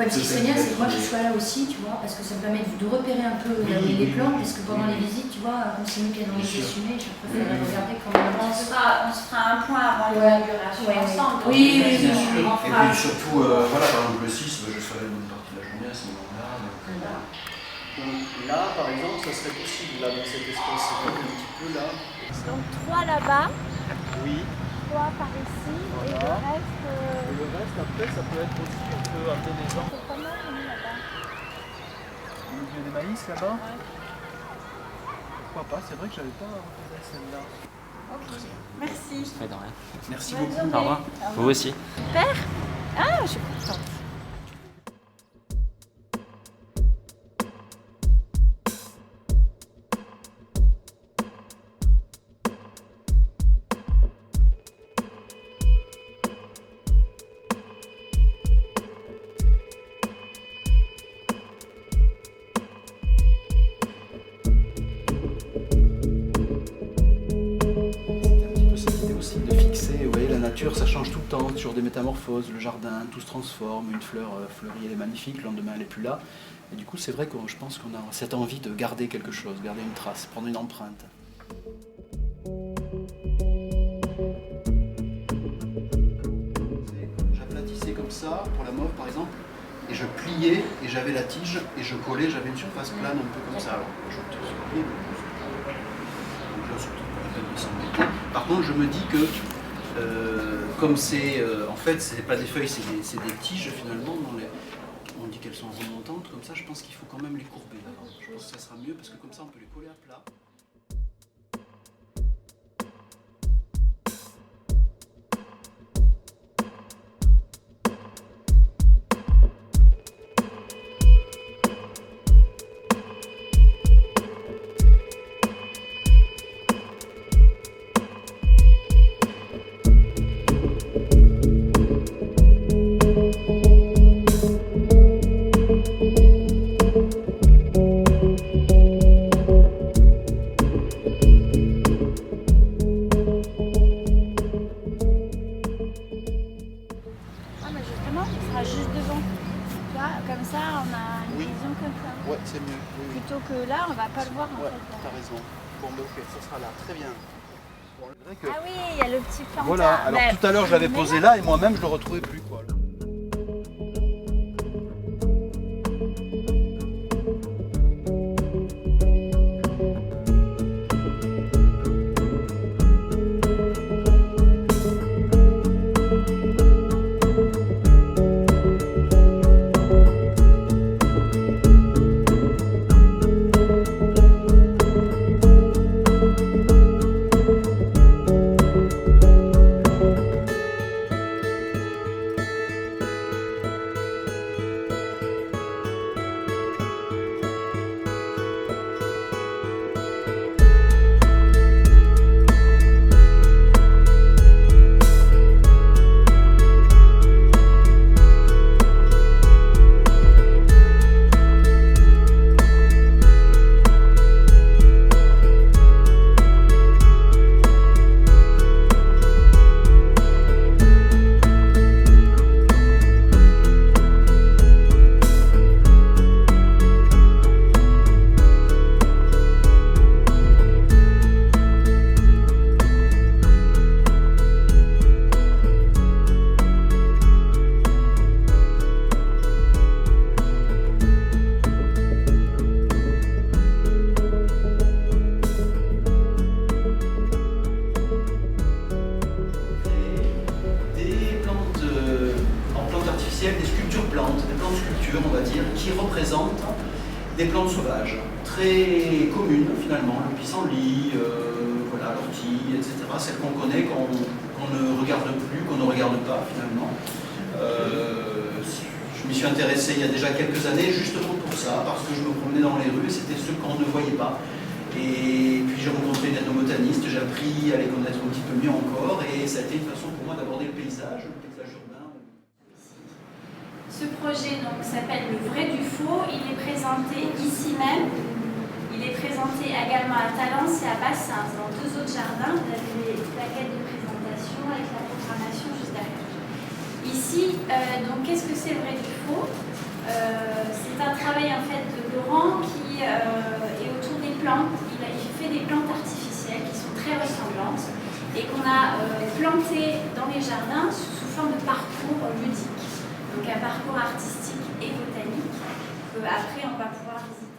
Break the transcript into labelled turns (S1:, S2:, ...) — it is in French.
S1: Ouais, ce qui serait bien, c'est que moi je sois là aussi, tu vois, parce que ça me permet de repérer un peu les plantes, parce que pendant les visites, tu vois, comme c'est nous qui allons les assumer, je préfère regarder comment
S2: on se fera un point avant l'inauguration ensemble.
S1: Oui,
S2: bien
S3: sûr.
S2: sûr.
S3: Et puis surtout, voilà, par exemple le 6, je serai une bonne partie de la journée à ce moment-là.
S4: Donc là, par exemple, ça serait possible, là, dans cet espace, un petit peu là.
S5: Donc 3 là-bas.
S4: Oui.
S5: 3 par ici,
S4: Voilà.
S5: et le reste...
S4: Et le reste, après, ça peut être aussi, on peut amener des gens.
S5: C'est pas mal, là-bas.
S4: Au milieu des maïs, là-bas.
S5: Ouais.
S4: Pourquoi pas, c'est vrai que j'avais pas repéré celle-là.
S5: Ok, merci.
S6: Ouais, de rien.
S4: Merci
S5: Bonne
S4: beaucoup.
S5: journée.
S6: Au revoir. Vous aussi.
S5: Super. Ah, je suis contente.
S4: De fixer, vous voyez, la nature ça change tout le temps, toujours des métamorphoses, le jardin, tout se transforme, une fleur fleurit, elle est magnifique, le lendemain elle est plus là. Et du coup c'est vrai que je pense qu'on a cette envie de garder quelque chose, garder une trace, prendre une empreinte. J'aplatissais comme ça, pour la mauve par exemple, et je pliais et j'avais la tige et je collais, j'avais une surface plane un peu comme ça. Alors, je te surpris, donc là surtout pas la peine de s'embêter. Par contre, je me dis que, comme c'est, en fait, c'est pas des feuilles, c'est des tiges finalement. On dit qu'elles sont remontantes, comme ça, je pense qu'il faut quand même les courber d'avant. Je pense que ça sera mieux parce que comme ça, on peut les coller à plat.
S5: Juste devant. Tu vois, comme ça, on a une vision comme ça.
S4: Ouais, c'est mieux. Oui, oui.
S5: Plutôt que là, on va pas le voir en
S4: Ouais,
S5: fait.
S4: t'as raison. Bon, ben ok, ça sera là. Très bien. Bon, je dirais que...
S5: Ah oui, il y a le petit plantain.
S4: Voilà, alors
S5: Mais-
S4: tout à l'heure je l'avais posé là et moi-même je le retrouvais plus, quoi. Des sculptures plantes, des plantes sculptures, on va dire, qui représentent des plantes sauvages, très communes finalement, le pissenlit, voilà, l'ortie, etc. Celles qu'on connaît, qu'on ne regarde plus, qu'on ne regarde pas finalement. Je m'y suis intéressé il y a déjà quelques années, justement pour ça, parce que je me promenais dans les rues et c'était ceux qu'on ne voyait pas. Et puis j'ai rencontré des ethnobotanistes, j'ai appris à les connaître un petit peu mieux encore, et ça a été une façon pour moi d'aborder le paysage urbain.
S2: Ce projet s'appelle Le Vrai du Faux. Il est présenté ici même. Il est présenté également à Talence et à Bassins, dans 2 autres jardins. Vous avez les plaquettes de présentation avec la programmation juste derrière. Ici, donc qu'est-ce que c'est Le Vrai du Faux? C'est un travail en fait de Laurent qui est autour des plantes. Il fait des plantes artificielles qui sont très ressemblantes et qu'on a plantées dans les jardins sous forme de parcours ludique. Donc un parcours artistique et botanique. Après, on va pouvoir visiter.